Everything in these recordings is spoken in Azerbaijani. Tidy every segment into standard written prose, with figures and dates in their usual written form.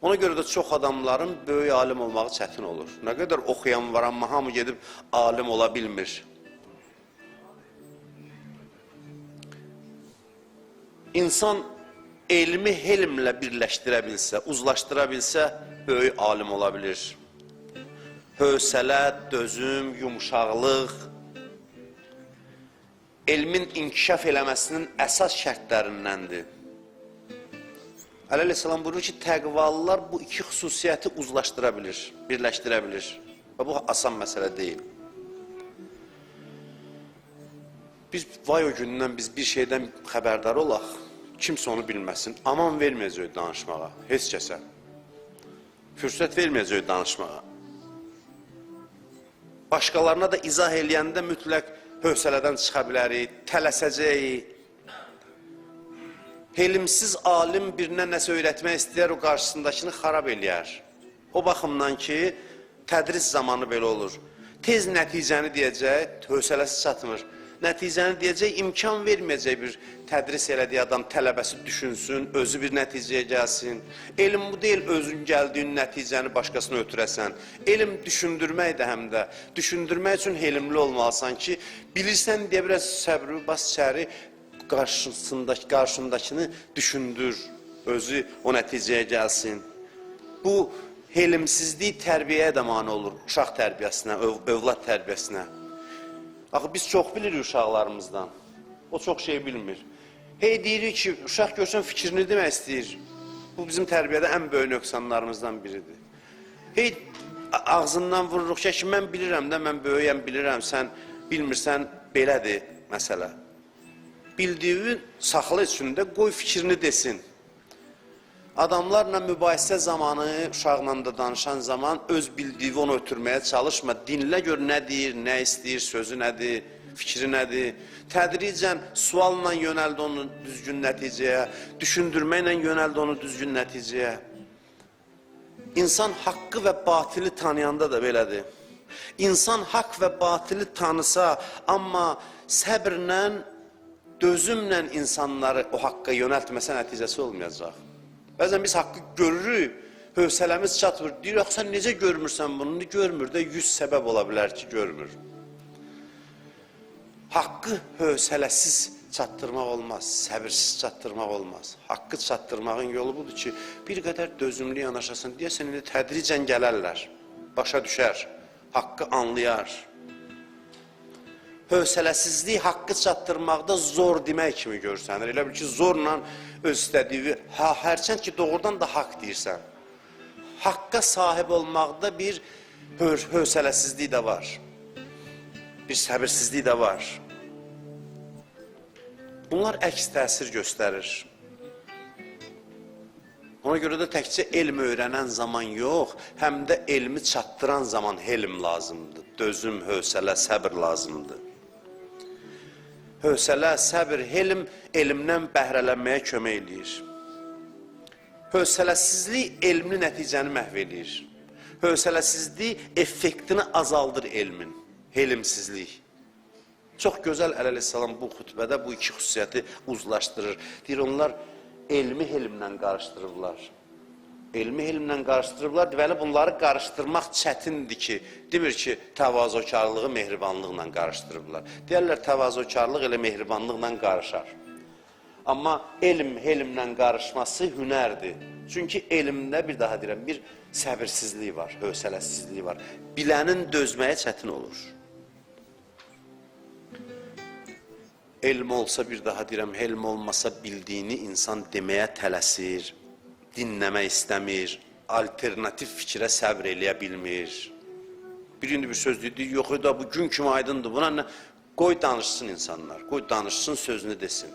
Ona görə də çox adamların böyük alim olmağı çətin olur. Nə qədər oxuyan var, amma hamı gedib alim ola bilmir. İnsan elmi helmlə birləşdirə bilsə, uzlaşdıra bilsə, böyük alim ola bilir. Hövsələ, dözüm, yumuşaqlıq, elmin inkişaf eləməsinin əsas şərtlərindəndir. Əleyhisselam buyurur ki, təqvalılar bu iki xüsusiyyəti uzlaşdıra bilir, birləşdirə bilir. Və bu asan məsələ deyil. Biz vay o gündən biz bir şeydən xəbərdar olaq, kimsə onu bilməsin, aman verməyəcək danışmağa, heç kəsə. Fürsət verməyəcək danışmağa. Başqalarına da izah eləyəndə mütləq hövsələdən çıxa bilərik, tələsəcəyik. Helimsiz alim birinə nəsə öyrətmək istəyər, o qarşısındakını xarab eləyər. O baxımdan ki, tədris zamanı belə olur. Tez nəticəni deyəcək, hövsələsi çatmır. Nəticəni deyəcək, imkan verməyəcək bir tədris elədiyi adam tələbəsi düşünsün, özü bir nəticəyə gəlsin. Elm bu deyil, özün gəldiyin nəticəni başqasına ötürəsən. Elm düşündürmək də həm də. Düşündürmək üçün helimli olmalısan ki, bilirsən deyə biraz səbri bas içəri, qarşındakını düşündür, özü o nəticəyə gəlsin. Bu, helimsizlik tərbiyəyə də mane olur, uşaq tərbiyəsinə, övlad tərbiyəsinə. Axı, biz çox bilirik uşaqlarımızdan, o çox şey bilmir. Hey, deyirik ki, uşaq görsən fikrini demək istəyir. Bu, bizim tərbiyədə ən böyük nöqsanlarımızdan biridir. Hey, ağzından vururuq ki, mən bilirəm də, mən böyüyəm, bilirəm, sən bilmirsən, belədir məsələ. Bildiğin saxla içində qoy fikrini desin. Adamlarla mübahisə zamanı, uşaqla da danışan zaman öz bildiğini onu ötürməyə çalışma. Dinlə gör nə deyir, nə istəyir, sözü nədir, fikri nədir. Tədricən sualla yönəldi onu düzgün nəticəyə, düşündürməklə yönəldi onu düzgün nəticəyə. İnsan haqqı və batili tanıyanda da belədir. İnsan haqq və batili tanısa, amma səbrlə, dözümlə insanları o haqqa yönəltməsə nəticəsi olmayacaq. Bəzən biz haqqı görürük, hövsələmiz çatmır. Deyir, axı, sən necə görmürsən bunu? Görmür də 100 səbəb ola bilər ki, görmür. Haqqı hövsələsiz çatdırmaq olmaz, səbirsiz çatdırmaq olmaz. Haqqı çatdırmağın yolu budur ki, bir qədər dözümlü yanaşasın. Deyəsən, indi tədricən gələrlər, başa düşər, haqqı anlayar. Hövsələsizlik haqqı çatdırmaqda zor demək kimi görsənir. Elə bil ki, zorla öz istədiyi, hərçənd ki, doğrudan da haqq deyirsən. Haqqa sahib olmaqda bir hövsələsizlik də var. Bir səbirsizlik də var. Bunlar əks təsir göstərir. Ona görə də təkcə elm öyrənən zaman yox, həm də elmi çatdıran zaman helm lazımdır. Dözüm, hövsələ, səbir lazımdır. Hövsələ, səbir, helm elmdən bəhrələnməyə kömək eləyir. Hövsələsizlik elmli nəticəni məhv eləyir. Hövsələsizlik effektini azaldır elmin, helmsizlik. Çox gözəl əleyhissalam bu xütbədə bu iki xüsusiyyəti uzlaşdırır. Deyir, onlar elmi helmlə qarışdırırlar. Elmi helmlə qarışdırırlar, deməli bunları qarışdırmaq çətindir ki, demir ki, təvazökarlığı mehribanlıqla qarışdırırlar. Deyərlər, təvazökarlıq elə mehribanlıqla qarışar. Amma elm helmlə qarışması hünərdir. Çünki elmdə, bir daha deyirəm, bir səbirsizlik var, hövsələsizlik var. Bilənin dözməyə çətin olur. Elm olsa, bir daha deyirəm, elm olmasa bildiyini insan deməyə tələsir, dinləmək istəmir, alternativ fikrə səbr eləyə bilmir. Bir gündə bir söz deyir, yox, bu gün kimi aydındır, buna nə? Qoy danışsın insanlar, qoy danışsın, sözünü desin.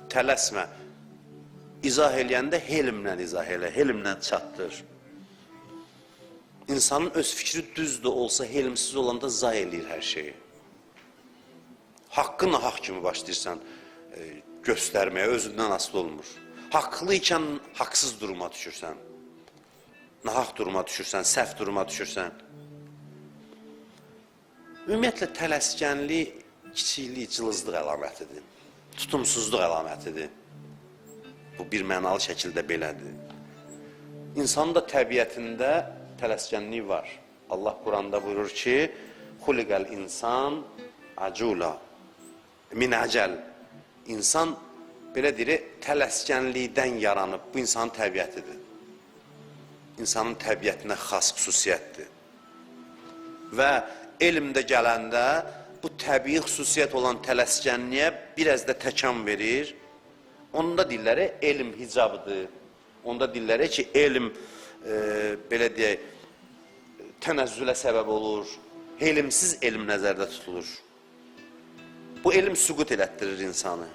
Tələsmə, izah eləyəndə helmlə izah elə, helmlə çatdır. İnsanın öz fikri düz də olsa, helmsiz olanda zay eləyir hər şeyi. Haqqı nahaq kimi başlayırsan göstərməyə, özündən asılı olmur. Haqlı ikən haqsız duruma düşürsən, nahaq duruma düşürsən, səhv duruma düşürsən. Ümumiyyətlə, tələskənlik, kiçiklik, cılızlıq əlamətidir, tutumsuzluq əlamətidir. Bu, bir mənalı şəkildə belədir. İnsanın da təbiətində tələskənlik var. Allah Quranda buyurur ki, xuliqəl insan acula, min əcəl. İnsan, belə deyir, tələskənlikdən yaranıb. Bu insanın təbiətidir. İnsanın təbiətinə xas xüsusiyyətdir. Və elmdə gələndə bu təbii xüsusiyyət olan tələskənliyə biraz da təkan verir. Onun da dilləri elm hicabıdır. Onda dilləri ki, elm, belə deyək, tənəzzülə səbəb olur. Elmsiz elm nəzərdə tutulur. Bu elm süqut elətdirir insanı.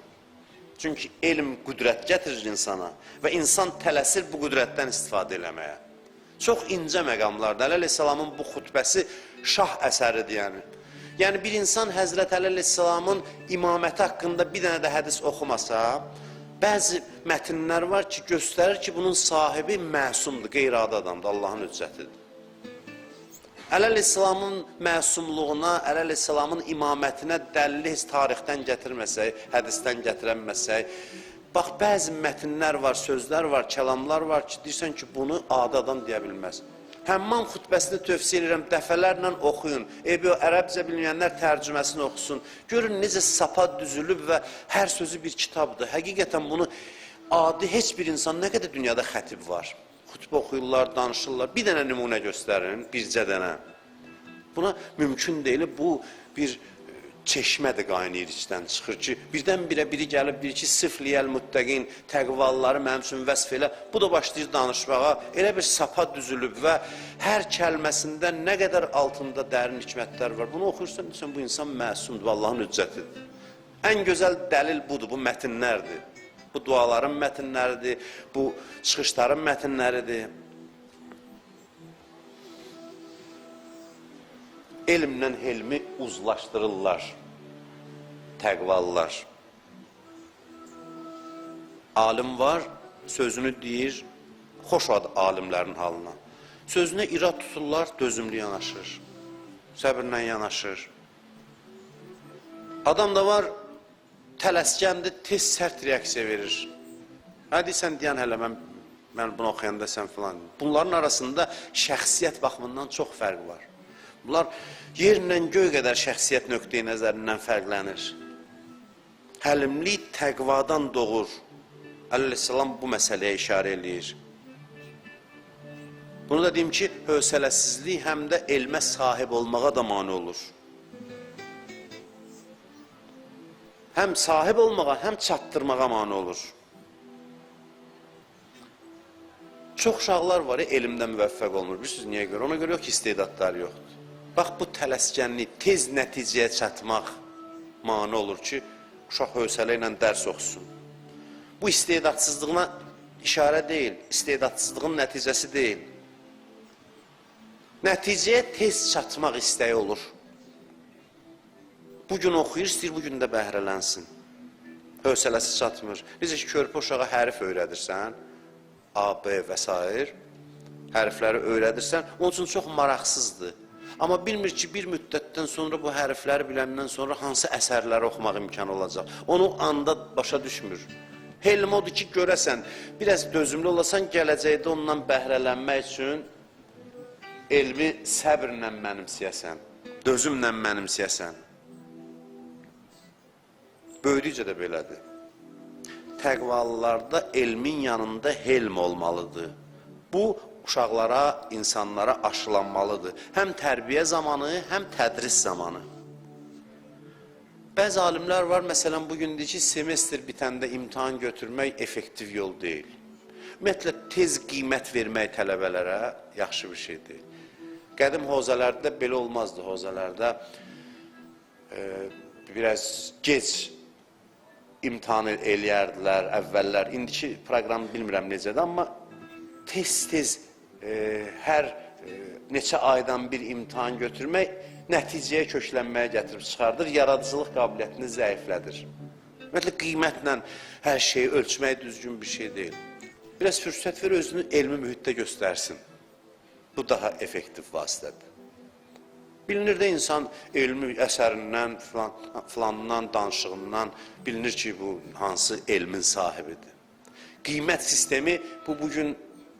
Çünki elm qüdrət gətirir insana və insan tələsir bu qüdrətdən istifadə eləməyə. Çox incə məqamlardır. Əli Əleyhisselamın bu xutbəsi şah əsəridir yəni. Yəni bir insan Həzrət Əli Əleyhisselamın imaməti haqqında bir dənə də hədis oxumasa, bəzi mətinlər var ki, göstərir ki, bunun sahibi məsumdur, qeyri-adi adamdır, Allahın hüccətidir. Əli Əleyhisselamın məsumluğuna, Əli Əleyhisselamın imamətinə dəlil tarixdən gətirməsək, hədisdən gətirənməsək, bax, bəzi mətinlər var, sözlər var, kəlamlar var ki, deyirsən ki, bunu adi adam deyə bilməz. Həmman xütbəsini tövsiyə edirəm, dəfələrlə oxuyun. Ərəbcə bilməyənlər tərcüməsini oxusun. Görün necə sapa düzülüb və hər sözü bir kitabdır. Həqiqətən bunu adi heç bir insan, nə qədər dünyada xətib var. Xütbə oxuyurlar, danışırlar. Bir dənə nümunə göstərin, bircə dənə. Buna mümkün deyil, bu bir çeşmədir qaynayır içdən çıxır ki, birdən-birə biri gəlib, bir ki, sıfliyəl müttəqin, təqvalları mənim üçün vəsf elə, bu da başlayır danışmağa, elə bir sapa düzülüb və hər kəlməsində nə qədər altında dərin hikmətlər var. Bunu oxuyursan, deyirsən, bu insan məsumdur, Allahın hüccətidir. Ən gözəl dəlil budur, bu mətinlərdir. Bu duaların mətinləridir, bu çıxışların mətinləridir. Elmlə elmi uzlaşdırırlar, təqvallar. Alim var, sözünü deyir, xoş alimlərin halına. Sözünə irad tuturlar, dözümlü yanaşır, səbirlə yanaşır. Adam da var, tələskəndir, tez sərt reaksiya verir. Hə, deyirsən, deyən hələ, mən bunu oxuyanda sən filan. Bunların arasında şəxsiyyət baxımından çox fərq var. Bunlar yerlə göy qədər şəxsiyyət nöqteyi nəzərindən fərqlənir. Həlimlik təqvadan doğur. Əleyhisselam bu məsələyə işarə eləyir. Bunu da deyim ki, hövsələsizlik həm də elmə sahib olmağa da mane olur. Həm sahib olmağa, həm çatdırmağa mane olur. Çox uşaqlar var, elmdə müvəffəq olmur. Bilirsiniz niyə görə? Ona görə yox ki, istedadları yoxdur. Bax, bu tələskənlik, tez nəticəyə çatmaq mane olur ki, uşaq hövsələ ilə dərs oxusun. Bu istedadsızlığına işarə deyil, istedadsızlığın nəticəsi deyil. Nəticəyə tez çatmaq istəyi olur. Bugün oxuyur, istəyir, bugün də bəhrələnsin. Hövsələsi çatmır. Necə ki, körpə uşağa hərf öyrədirsən, A, B və s. hərfləri öyrədirsən, onun üçün çox maraqsızdır. Amma bilmir ki, bir müddətdən sonra bu hərfləri biləndən sonra hansı əsərləri oxumaq imkanı olacaq. Onu anda başa düşmür. Helm odur ki, görəsən, biraz dözümlü olasan, gələcəkdə ondan bəhrələnmək üçün elmi səbrlə mənimsəyəsən, dözümlə mənimsəyəsən. Böyüdükcə də belədir. Təqvalılarda elmin yanında helm olmalıdır. Bu, uşaqlara, insanlara aşılanmalıdır. Həm tərbiyə zamanı, həm tədris zamanı. Bəzi alimlər var, məsələn, bugün deyir ki, semestr bitəndə imtahan götürmək effektiv yol deyil. Ümumiyyətlə, tez qiymət vermək tələbələrə yaxşı bir şey deyil. Qədim hozələrdə belə olmazdı, hozələrdə biraz gec imtahan eləyərdilər, əvvəllər. İndiki proqram bilmirəm necədir, amma tez-tez hər neçə aydan bir imtahan götürmək nəticəyə köklənməyə gətirib çıxardır, yaradıcılıq qabiliyyətini zəiflədir. Ümumiyyətlə, qiymətlə hər şeyi ölçmək düzgün bir şey deyil. Biraz fürsət ver, özünü elmi mühitdə göstərsin. Bu daha effektiv vasitədir. Bilinir də insan elmi əsərindən, filandan, danışığından bilinir ki, bu hansı elmin sahibidir. Qiymət sistemi bu bugün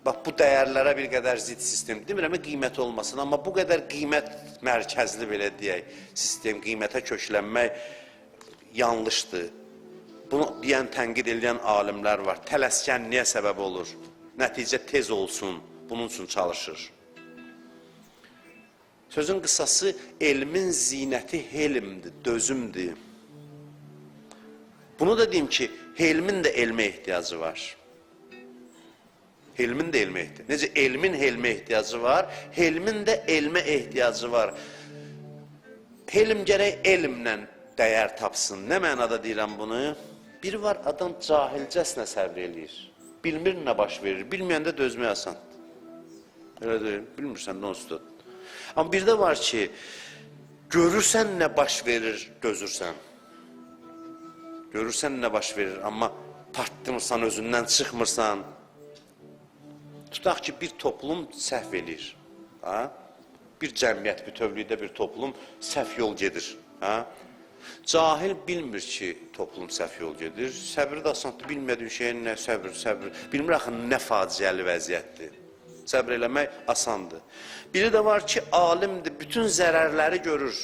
bax, bu dəyərlərə bir qədər zid sistem. Demirəm, qiymət olmasın, amma bu qədər qiymət mərkəzli belə deyək, sistem, qiymətə köklənmək yanlışdır. Bunu deyən, tənqid edən alimlər var. Tələskənliyə səbəb olur. Nəticə tez olsun, bunun üçün çalışır. Sözün qısası, elmin zinəti helmdir, dözümdür. Bunu da deyim ki, helmin də elmə ehtiyacı var. Helmin də elmə ehtiyacı. Necə elmin helmə ehtiyacı var, helmin də elmə ehtiyacı var. Helm gərək elmlə dəyər tapsın. Nə mənada deyirəm bunu? Biri var, adam cahilcəsinə səbr eləyir. Bilmir nə baş verir, bilməyəndə dözmək asandır. Elə deyil, bilmirsən də onsuz da. Amma bir də var ki, görürsən nə baş verir, dözürsən. Görürsən nə baş verir, amma partlamırsan, özündən çıxmırsan. Tutaq ki, bir toplum səhv eləyir. Bir cəmiyyət, bütövlükdə bir toplum səhv yol gedir. Cahil bilmir ki, toplum səhv yol gedir. Səbir də asandır, bilmədiyin şeyin nə səbir. Bilmir axı, nə faciəli vəziyyətdir. Səbr eləmək asandır. Biri də var ki, alimdir, bütün zərərləri görür.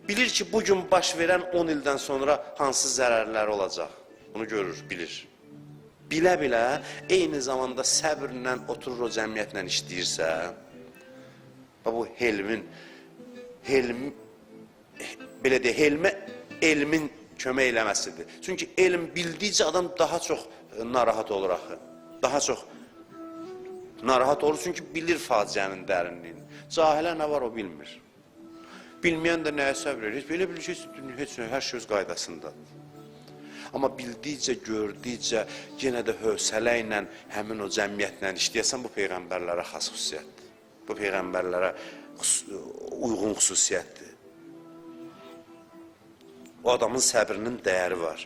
Bilir ki, bugün baş verən 10 ildən sonra hansı zərərləri olacaq. Bunu görür, bilir. Bilə-bilə, eyni zamanda səbirlə oturur o cəmiyyətlə işləyirsə, bu belə deyək, helmə elmin kömək eləməsidir. Çünki elm bildikcə adam daha çox narahat olur axı. Daha çox narahat olur, çünki bilir faciənin dərinliyini. Cahilə nə var, o bilmir. Bilməyən də nəyə səbr edir? Belə bir şey, hər şey öz qaydasındadır. Amma bildikcə, gördükcə, yenə də hövsələ ilə həmin o cəmiyyətlə işləyəsən, bu peyğəmbərlərə xas xüsusiyyətdir. Bu peyğəmbərlərə uyğun xüsusiyyətdir. O adamın səbrinin dəyəri var.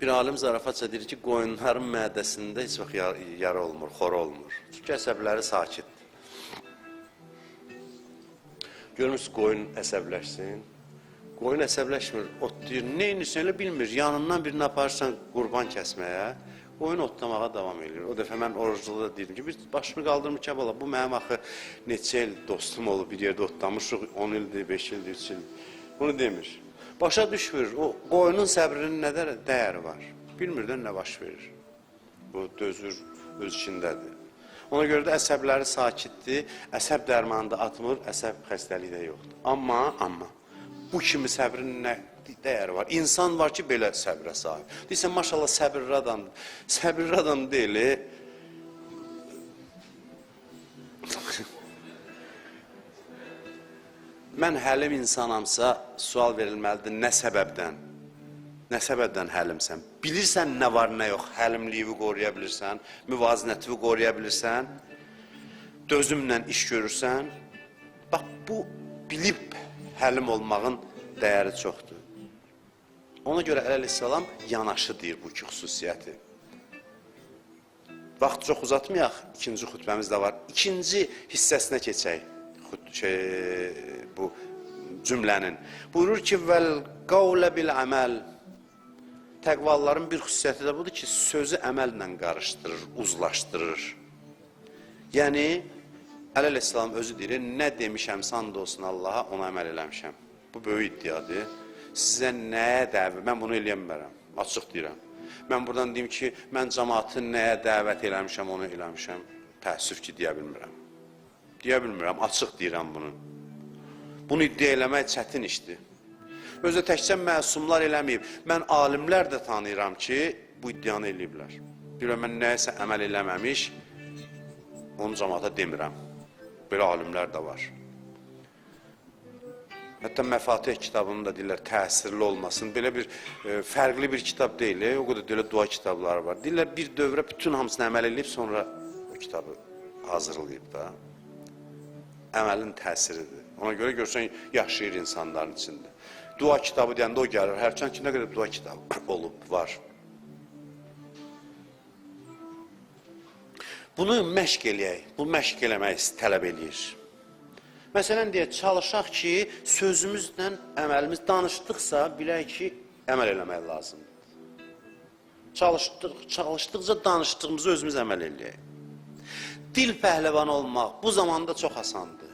Bir alim zarafatca deyir ki, qoyunların mədəsində heç vaxt yara olmur, xora olmur. Çünki əsəbləri sakitdir. Görmürsünüz, qoyun əsəbləşsin. Qoyun əsəbləşmir, ot deyir, neyinirsən elə bilmir. Yanından birini aparırsan qurban kəsməyə, qoyun otlamağa davam edir. O dəfə mən orucluda deyirdim ki, biz başımı qaldırmır Kəbala, bu mənim axı neçə il dostum olub, bir yerdə otlamışıq, 10 ildir, 5 ildir, 3 ildir. Bunu demir. Başa düşmür, o qoyunun səbrinin nə dəyəri var. Bilmirdən nə baş verir. Bu dözür, öz içindədir. Ona görə də əsəbləri sakitdir, əsəb dərmanı da atmır, əsəb xəstəliyi də yoxdur. Amma, bu kimi səbrin nə dəyəri var? İnsan var ki, belə səbrə sahib. Deyirsən, maşallah, səbirli adamdır. Səbirli adam deyil. Mən həlim insanamsa, sual verilməlidir, nə səbəbdən? Nə səbəbdən həlimsən? Bilirsən nə var, nə yox, həlimliyi qoruya bilirsən, müvazinəti qoruya bilirsən, dözümlə iş görürsən. Bax, bu bilib həlim olmağın dəyəri çoxdur. Ona görə əleyhissalam yanaşı deyir bu iki xüsusiyyəti. Vaxt çox uzatmayaq, ikinci xütbəmiz də var. İkinci hissəsinə keçək bu cümlənin. Buyurur ki, vəl qavlə bil əməl. Təqvalıların bir xüsusiyyəti də budur ki, sözü əməllə qarışdırır, uzlaşdırır. Yəni, əleyhissalam özü deyir, nə demişəm, and olsun Allaha, ona əməl eləmişəm. Bu böyük iddiadır. Sizə nəyə dəvət, mən bunu eləyəmərəm, açıq deyirəm. Mən buradan deyim ki, mən cəmaatı nəyə dəvət eləmişəm, onu eləmişəm. Təəssüf ki, deyə bilmirəm. Deyə bilmirəm, açıq deyirəm bunu. Bunu iddia eləmək çətin işdir. Özdə təkcə məsumlar eləməyib. Mən alimlər də tanıyıram ki, bu iddianı eləyiblər. Deyirəm, mən nəyəsə əməl eləməmiş, onu cəmaata demirəm. Belə alimlər də var. Hətta Məfatih kitabının da deyirlər, təsirli olmasın. Belə bir, fərqli bir kitab deyil, o qədər deyirlər, dua kitabları var. Deyirlər, bir dövrə bütün hamısını əməl edib, sonra o kitabı hazırlayıb da. Əməlin təsiridir. Ona görə görsən, yaşayır insanların içində. Dua kitabı deyəndə o gəlir, hərçənd ki, nə qədər dua kitabı olub, var. Bunu məşq eləyək, bu məşq eləmək tələb eləyir. Məsələn, deyək, çalışaq ki, sözümüzlə əməlimiz danışdıqsa, bilək ki, əməl eləmək lazımdır. Çalışdıqca danışdığımızı özümüz əməl eləyək. Dil pəhləvanı olmaq bu zamanda çox asandır.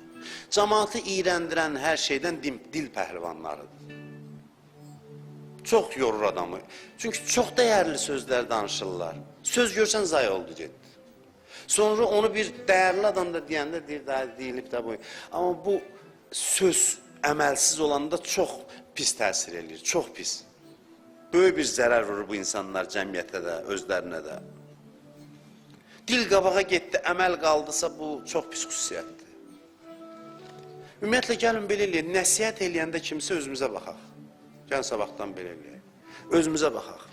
Cəmaatı iyrəndirən hər şeydən dil pəhləvanlarıdır. Çox yorur adamı. Çünki çox dəyərli sözlər danışırlar. Söz görsən zay oldu getdi. Sonra onu bir dəyərli adam da deyəndə deyilib də bu. Amma bu söz əməlsiz olanda çox pis təsir edir, çox pis. Böyük bir zərər vurur bu insanlar cəmiyyətə də, özlərinə də. Dil qabağa getdi, əməl qaldısa bu çox pis xüsusiyyətdir. Ümumiyyətlə, gəlin belə eləyək, nəsihət eləyəndə kimsə özümüzə baxaq. Gəlin sabahdan belə eləyək, özümüzə baxaq.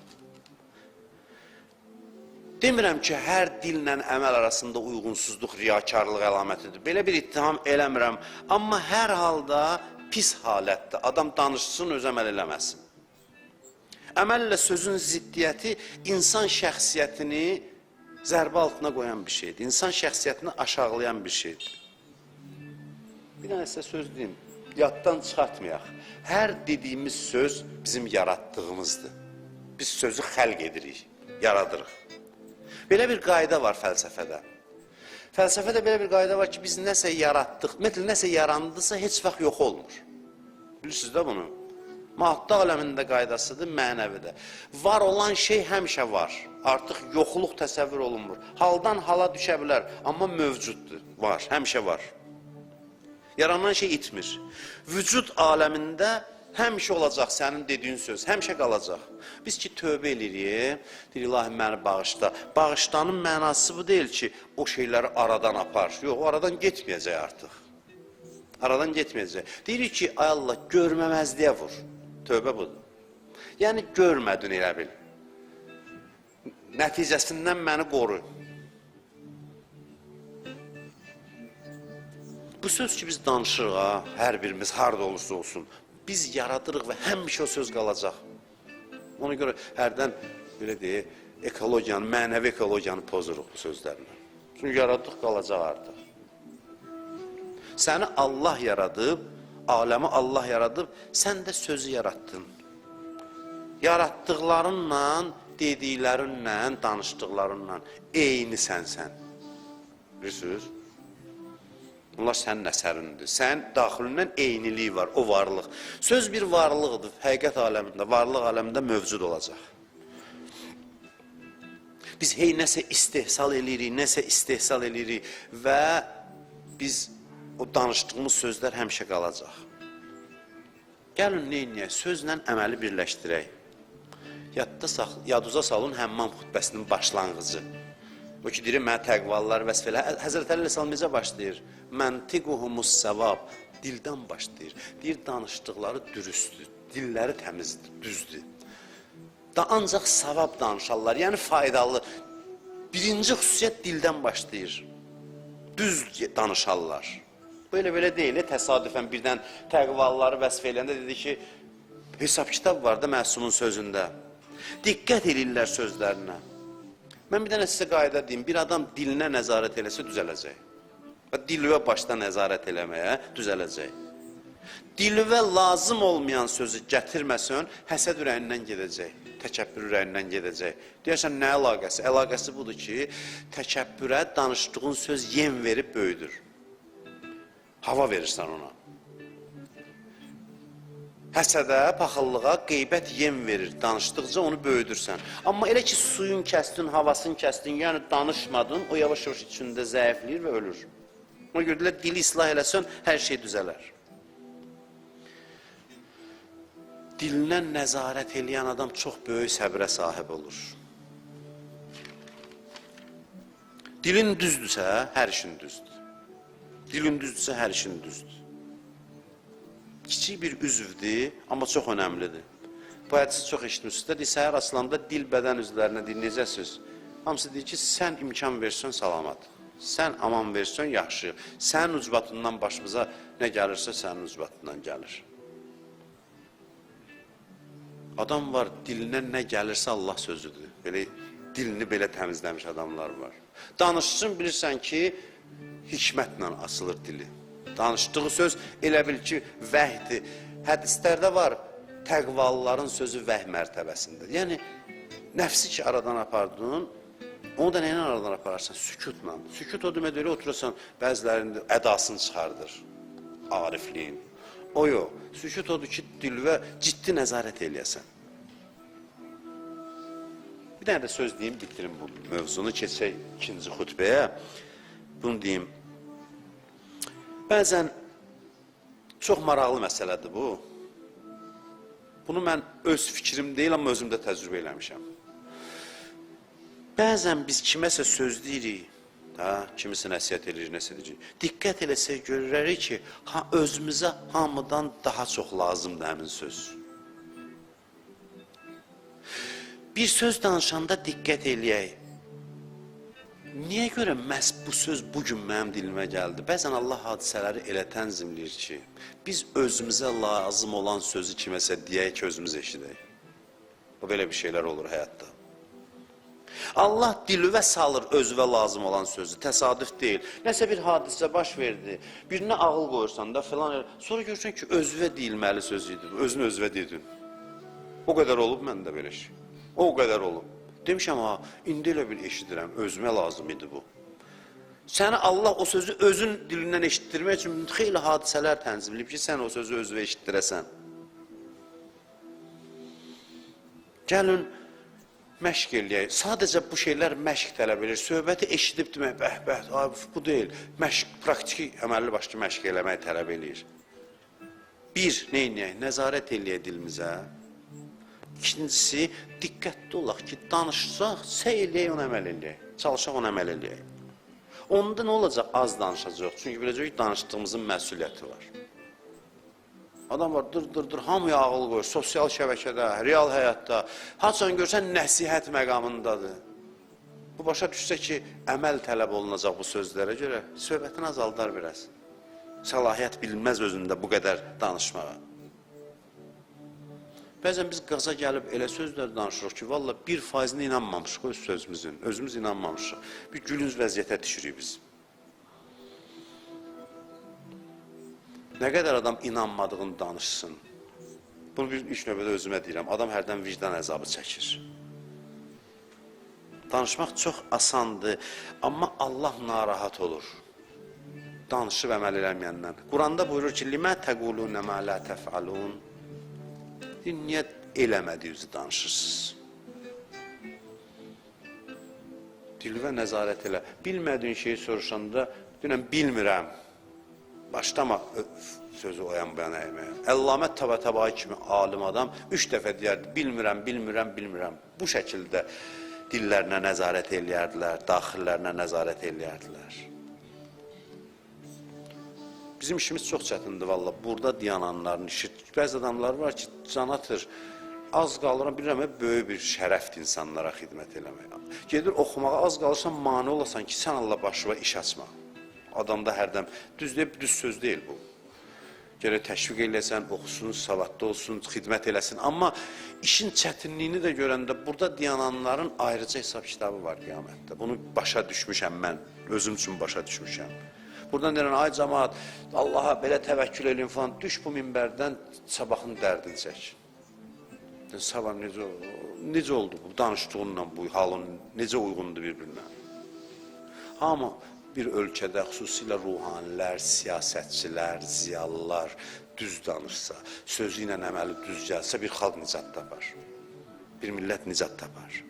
Demirəm ki, hər dillə əməl arasında uyğunsuzluq, riyakarlıq əlamətidir. Belə bir ittiham eləmirəm, amma hər halda pis halətdir. Adam danışsın, öz əməl eləməsin. Əməllə sözün ziddiyyəti insan şəxsiyyətini zərbə altına qoyan bir şeydir. İnsan şəxsiyyətini aşağılayan bir şeydir. Bir dənə sizə söz deyim, yaddan çıxartmayaq. Hər dediyimiz söz bizim yaratdığımızdır. Biz sözü xəlq edirik, yaradırıq. Belə bir qayda var fəlsəfədə. Fəlsəfədə belə bir qayda var ki, biz nəsə yaratdıq, ümumiyyətlə nəsə yarandısa heç vaxt yox olmur. Bilirsiniz də bunu? Maddə aləmində qaydasıdır, mənəvidə. Var olan şey həmişə var. Artıq yoxluq təsəvvür olunmur. Haldan hala düşə bilər, amma mövcuddur, var, həmişə var. Yaranan şey itmir. Vücud aləmində həmişə olacaq sənin dediyin söz, həmişə qalacaq. Biz ki, tövbə edirik, deyir, ilahi məni bağışla. Bağışlanın mənası bu deyil ki, o şeyləri aradan apar. Yox, o aradan getməyəcək artıq. Aradan getməyəcək. Deyirik ki, ay Allah, görməməzliyə vur. Tövbə budur. Yəni, görmədin elə bil. Nəticəsindən məni qoru. Bu söz ki, biz danışırıq, hər birimiz harada olursa olsun, biz yaradırıq və həmişə o söz qalacaq. Ona görə hərdən, belə deyək, ekologiyanı, mənəvi ekologiyanı pozuruq bu sözlərlə. Çünki yaradıq qalacaq artıq. Səni Allah yaradıb, aləmi Allah yaradıb, sən də sözü yaratdın. Yaratdıqlarınla, dediklərinlə, danışdıqlarınla eyni sənsən. Bilirsiniz? Bunlar sənin əsərindir. Sən daxilindən eyniliyi var, o varlıq. Söz bir varlıqdır, həqiqət aləmində, varlıq aləmində mövcud olacaq. Biz hey nəsə istehsal edirik və biz o danışdığımız sözlər həmişə qalacaq. Gəlin, neyniyək? Sözlə əməli birləşdirək. Yaduza salın Həmmam xutbəsinin başlanğıcı. O ki, deyir, mənə təqvalılar vəsf elə. Həzrət Əli Əsəlam necə başlayır? Məntiquhumus savab, dildən başlayır. Deyir, danışdıqları dürüsttür, dilləri təmizdir, düzdür. Da ancaq savab danışarlar, yəni faydalı. Birinci xüsusiyyət dildən başlayır. Düz danışarlar. Belə deyil, təsadüfən birdən təqvalıları vəsf eləyəndə dedi ki, hesab kitab var da Məsumun sözündə. Diqqət edirlər sözlərinə. Mən bir dənə sizə qayda deyim, bir adam dilinə nəzarət eləsə düzələcək. Dilivə başda nəzarət eləməyə düzələcək. Dilivə lazım olmayan sözü gətirməsən, həsəd ürəyindən gedəcək, təkəbbür ürəyindən gedəcək. Deyərsən, nə əlaqəsi? Əlaqəsi budur ki, təkəbbürə danışdığın söz yem verib böyüdür. Hava verirsən ona. Həsədə, paxıllığa, qeybət yem verir, danışdıqca onu böyüdürsən. Amma elə ki, suyun kəsdin, havasını kəsdin, yəni danışmadın, o yavaş-yavaş içində zəifləyir və ölür. Ona görə dili islah eləsən, hər şey düzələr. Dilinə nəzarət eləyən adam çox böyük səbrə sahib olur. Dilin düzdürsə, hər işin düzdür. Dilin düzdürsə, hər işin düzdür. Kiçik bir üzvdür, amma çox önəmlidir. Bu hədisi çox eşitmişsiniz. Deyir, səhər asılanda dil bədən üzvlərinə deyir, necəsiz? Hamısı deyir ki, sən imkan versən salamat. Sən aman versən yaxşı. Sənin ucbatından başımıza nə gəlirsə, sənin ucbatından gəlir. Adam var, dilinə nə gəlirsə Allah sözüdür. Dilini belə təmizləmiş adamlar var. Danışsın, bilirsən ki, hikmətlə asılır dili. Danışdığı söz elə bil ki, vəhdir. Hədislərdə var, təqvalıların sözü vəh mərtəbəsində. Yəni, nəfsi ki aradan apardın, onu da nəylə aradan apararsan? Sükutla. Sükut o demək elə oturursan, bəzilərində ədasını çıxardır, arifliyin. O yox, sükut odur ki, dilvə ciddi nəzarət eləyəsən. Bir dənə də söz deyim, bitirim bu mövzunu, keçək ikinci xutbəyə. Bunu deyim. Bəzən çox maraqlı məsələdir bu. Bunu mən öz fikrim deyil, amma özümdə təcrübə eləmişəm. Bəzən biz kiməsə söz deyirik, kimisə nəsiyyət edirik, nəsə deyirik. Diqqət eləsək görürük ki, özümüzə hamıdan daha çox lazımdır həmin söz. Bir söz danışanda diqqət eləyək. Niyə görə məhz bu söz bugün mənim dilimə gəldi? Bəzən Allah hadisələri elə tənzimləyir ki, biz özümüzə lazım olan sözü kiməsə deyək ki, özümüz eşidək. Belə bir şeylər olur həyatda. Allah dilivə salır özünə lazım olan sözü, təsadüf deyil. Nəsə bir hadisə baş verdi, birinə ağıl qoyursan da filan, sonra görürsən ki, özünə deyilməli söz idi, özünü özünə dedin. O qədər olub məndə belə şey. O qədər olub. Demişəm, indi elə bir eşidirəm, özümə lazım idi bu. Səni Allah o sözü özün dilindən eşitdirmək üçün xeyli hadisələr tənzimləyib ki, sən o sözü özünə eşitdirəsən. Gəlin, məşq eləyək. Sadəcə bu şeylər məşq tələb edir. Söhbəti eşidib demək, bu deyil. Məşq, praktiki, əməlli başlı məşq eləmək tələb edir. Bir, neynəyək? Nəzarət eləyək dilimizə. İkincisi, diqqətli olaq ki, danışsaq, səy eləyək, onu əməl eləyək. Çalışaq, onu əməl eləyək. Onda nə olacaq? Az danışacaq. Çünki biləcək ki, danışdığımızın məsuliyyəti var. Adam var, dur, hamıya ağıl qoyur. Sosial şəbəkədə, real həyatda. Haçan görsən, nəsihət məqamındadır. Bu başa düşsə ki, əməl tələb olunacaq bu sözlərə görə, söhbətini azaldar biraz. Səlahiyyət bilməz özündə bu qədər danışmağa. Bəzən biz qaza gəlib elə sözlər danışırıq ki, valla 1%-nə inanmamışıq öz sözümüzün, özümüz inanmamışıq. Bir gülünc vəziyyətə düşürük biz. Nə qədər adam inanmadığını danışsın. Bunu bir ilk növbədə özümə deyirəm, adam hərdən vicdan əzabı çəkir. Danışmaq çox asandır, amma Allah narahat olur. Danışıb əməl eləməyəndən. Quranda buyurur ki, limə təqulunə mə lə təfəlun. Niyə eləmədiyinizi danışırsınız? Dilvə nəzarət elə. Bilmədiyin şeyi soruşanda, deyirəm, bilmirəm. Başlama sözü oyan bəyan əyməyə. Əllamət Təbətəbai kimi alim adam 3 dəfə deyərdi, bilmirəm. Bu şəkildə dillərinə nəzarət eləyərdilər, daxillərinə nəzarət eləyərdilər. Bizim işimiz çox çətindir, valla. Burada dayananların işi. Bəzi adamlar var ki, can atır, az qalıram, bilirəm, böyük bir şərəfdir insanlara xidmət eləmək. Gedir oxumağa, az qalırsan, mane olasan ki, sən Allah başına iş açma. Adamda hərdən, düz söz deyil bu. Gələk təşviq eləsən, oxusun, savadlı olsun, xidmət eləsin. Amma işin çətinliyini də görəndə, burada dayananların ayrıca hesab kitabı var qiyamətdə. Bunu başa düşmüşəm mən, özüm üçün başa düşmüşəm. Buradan deyirəm, ay cəmaat, Allaha belə təvəkkül edin falan, düş bu minbərdən sabahın dərdini çək. Sabah necə oldu bu, danışdığınla bu halın necə uyğundur bir-birinə? Amma bir ölkədə xüsusilə ruhanilər, siyasətçilər, ziyalılar düz danışsa, sözü ilə əməli düz gəlsə bir xalq nicat tapar, bir millət nicat tapar.